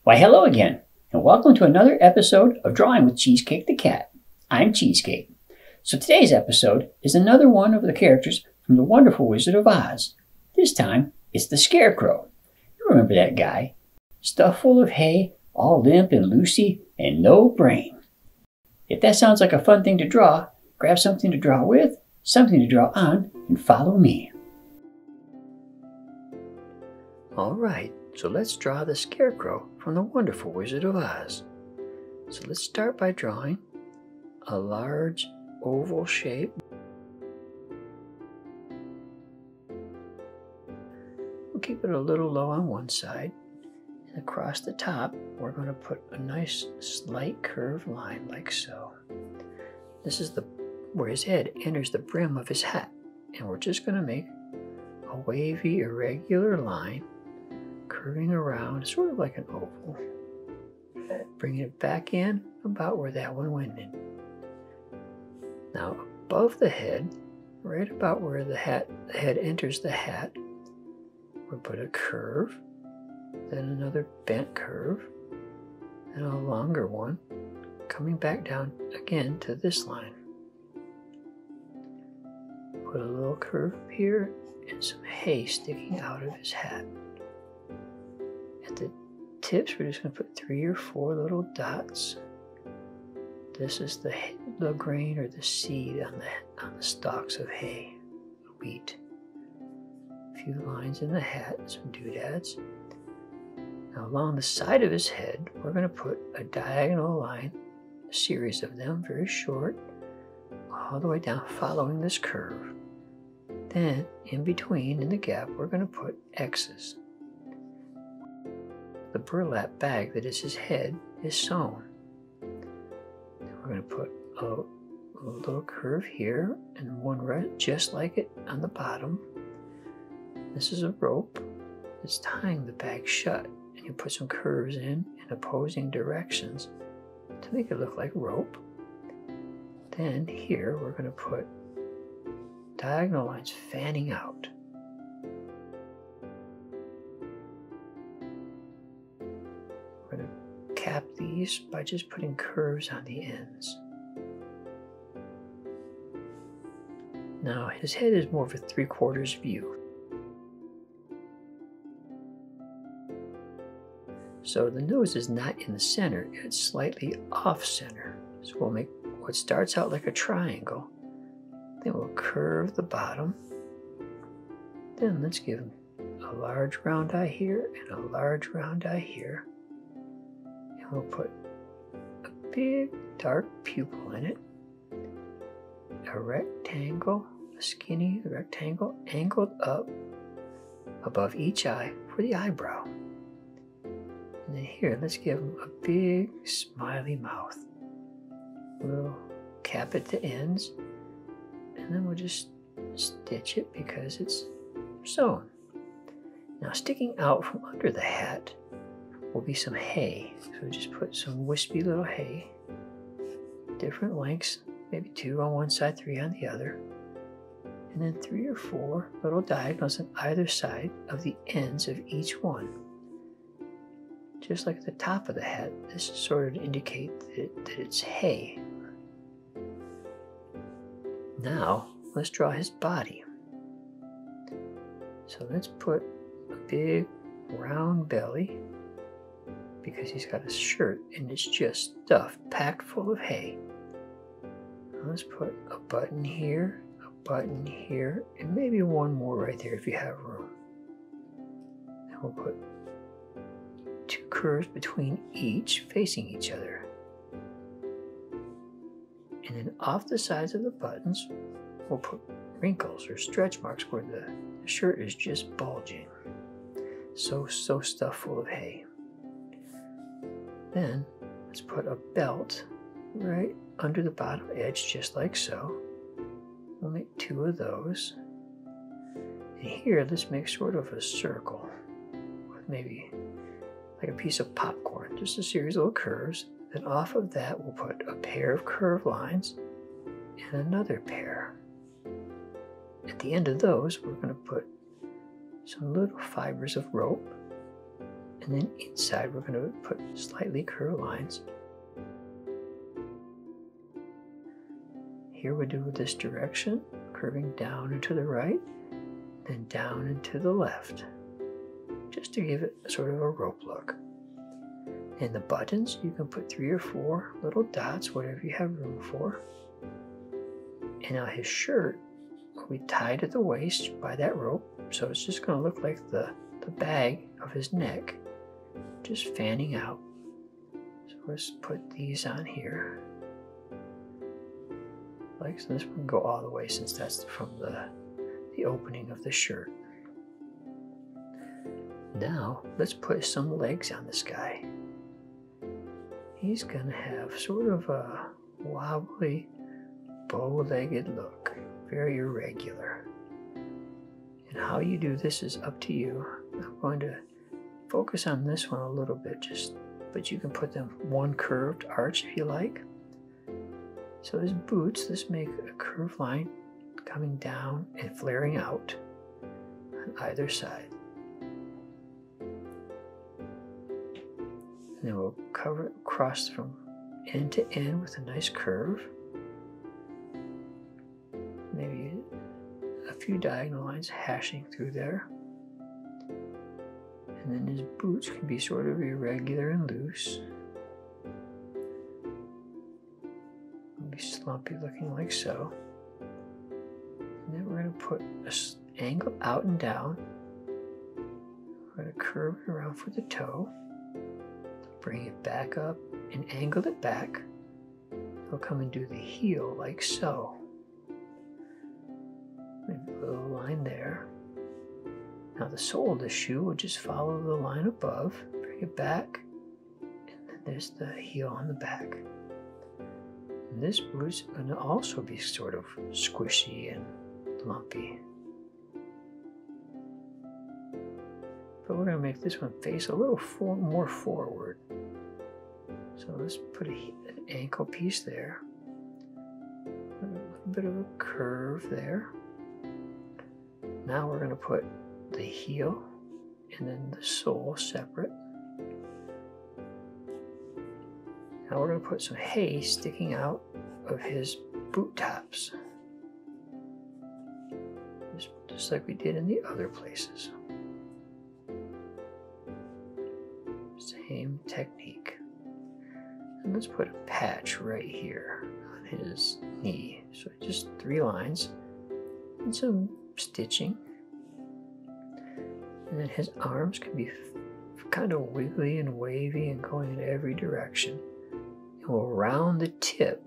Why, hello again, and welcome to another episode of Drawing with Cheesecake the Cat. I'm Cheesecake. So today's episode is another one of the characters from The Wonderful Wizard of Oz. This time, it's the Scarecrow. You remember that guy? Stuffed full of hay, all limp and loosey, and no brain. If that sounds like a fun thing to draw, grab something to draw with, something to draw on, and follow me. Alright, so let's draw the Scarecrow from The Wonderful Wizard of Oz. So let's start by drawing a large oval shape. We'll keep it a little low on one side. And across the top, we're going to put a nice slight curved line like so. This is where his head enters the brim of his hat. And we're just going to make a wavy, irregular line curving around, sort of like an oval. Bringing it back in about where that one went in. Now above the head, right about where the head enters the hat, we'll put a curve, then another bent curve, and a longer one coming back down again to this line. Put a little curve here and some hay sticking out of his hat. At the tips, we're just going to put 3 or 4 little dots. This is the grain or the seed on the stalks of hay, wheat. A few lines in the hat, some doodads. Now along the side of his head, we're going to put a diagonal line, a series of them, very short, all the way down, following this curve. Then, in between, in the gap, we're going to put X's. The burlap bag that is his head is sewn. Then we're going to put a little curve here and one right just like it on the bottom. This is a rope that's tying the bag shut, and you put some curves in opposing directions to make it look like rope. Then here we're going to put diagonal lines fanning out. We're going to cap these by just putting curves on the ends. Now his head is more of a 3/4 view. So the nose is not in the center, it's slightly off center. So we'll make what starts out like a triangle. Then we'll curve the bottom. Then let's give him a large round eye here and a large round eye here. And we'll put a big dark pupil in it. A rectangle, a skinny rectangle angled up above each eye for the eyebrow. And then here, let's give him a big smiley mouth. We'll cap at the ends, and then we'll just stitch it because it's sewn. Now sticking out from under the hat will be some hay. So just put some wispy little hay, different lengths, maybe 2 on one side, 3 on the other, and then 3 or 4 little diagonals on either side of the ends of each one. Just like at the top of the hat, this is sort of to indicate that it's hay. Now, let's draw his body. So let's put a big round belly, because he's got a shirt and it's just stuffed, packed full of hay. Now let's put a button here, and maybe one more right there if you have room. And we'll put 2 curves between each, facing each other. And then off the sides of the buttons, we'll put wrinkles or stretch marks where the shirt is just bulging. So stuffed full of hay. Then let's put a belt right under the bottom edge, just like so. We'll make 2 of those. And here, let's make sort of a circle with maybe like a piece of popcorn, just a series of little curves. Then off of that, we'll put a pair of curved lines and another pair. At the end of those, we're going to put some little fibers of rope And then inside we're going to put slightly curved lines. Here we do this direction, curving down and to the right, then down and to the left, just to give it sort of a rope look. And the buttons, you can put 3 or 4 little dots, whatever you have room for. And now his shirt will be tied at the waist by that rope, so it's just going to look like the bag of his neck, just fanning out. So let's put these on here. Like so, this one can go all the way since that's from the opening of the shirt. Now let's put some legs on this guy. He's gonna have sort of a wobbly, bow-legged look, very irregular. And how you do this is up to you. I'm going to focus on this one a little bit, but you can put them one curved arch if you like. So his boots, let's make a curved line coming down and flaring out on either side. And then we'll cover it across from end to end with a nice curve. Maybe a few diagonal lines hashing through there. And then his boots can be sort of irregular and loose. It'll be slumpy looking like so. And then we're going to put an angle out and down. We're going to curve it around for the toe. Bring it back up and angle it back. We'll come and do the heel like so. Maybe a little line there. Now the sole of the shoe will just follow the line above, bring it back, and then there's the heel on the back. And this boot's going to also be sort of squishy and lumpy. But we're going to make this one face a little more forward. So let's put an ankle piece there. A little bit of a curve there. Now we're going to put the heel and then the sole separate. Now we're going to put some hay sticking out of his boot tops. Just like we did in the other places. Same technique. And let's put a patch right here on his knee. So just 3 lines and some stitching. And then his arms can be kind of wiggly and wavy and going in every direction. And we'll round the tip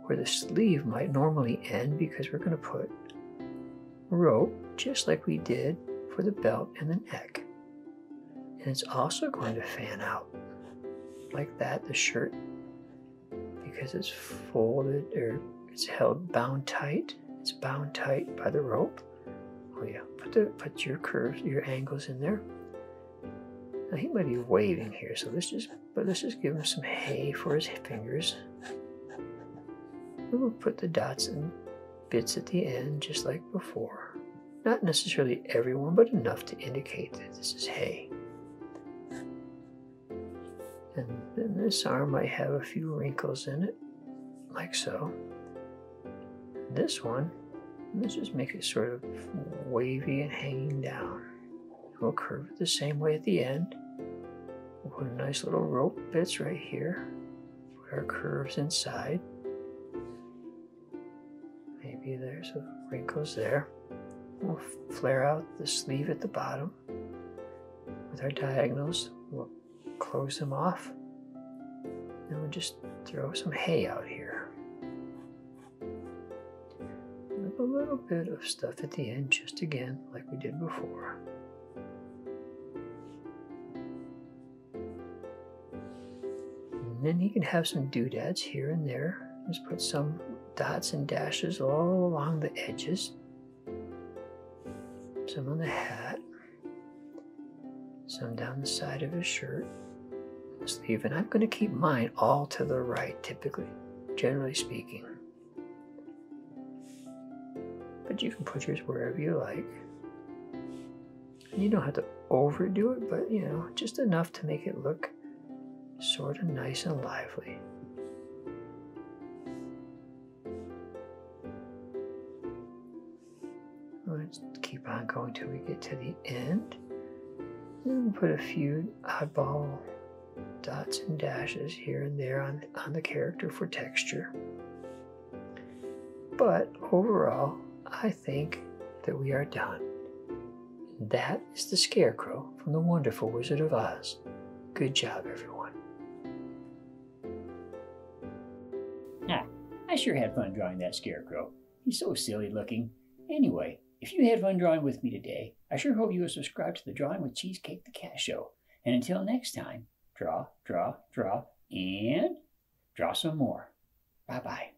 where the sleeve might normally end because we're going to put rope just like we did for the belt and the neck. And it's also going to fan out like that, the shirt, because it's folded or it's held bound tight. It's bound tight by the rope. Oh yeah, put your curves, your angles in there. Now he might be waving here, so let's just give him some hay for his fingers. And we'll put the dots and bits at the end just like before. Not necessarily everyone, but enough to indicate that this is hay. And then this arm might have a few wrinkles in it, like so. This one, let's just make it sort of wavy and hanging down. We'll curve it the same way at the end. We'll put a nice little rope bits right here. Put our curves inside. Maybe there's some wrinkles there. We'll flare out the sleeve at the bottom with our diagonals. We'll close them off. And we'll just throw some hay out here. With a little bit of stuff at the end, just again, like we did before. And then you can have some doodads here and there. Just put some dots and dashes all along the edges. Some on the hat. Some down the side of his shirt. The sleeve. And I'm going to keep mine all to the right, typically, generally speaking. But you can put yours wherever you like. You don't have to overdo it, but just enough to make it look sort of nice and lively. Let's keep on going till we get to the end. And we'll put a few oddball dots and dashes here and there on the character for texture. But overall, I think that we are done. That is the Scarecrow from The Wonderful Wizard of Oz. Good job, everyone. I sure had fun drawing that Scarecrow. He's so silly looking. Anyway, if you had fun drawing with me today, I sure hope you will subscribe to the Drawing with Cheesecake the Cat show. And until next time, draw, draw, draw, and draw some more. Bye-bye.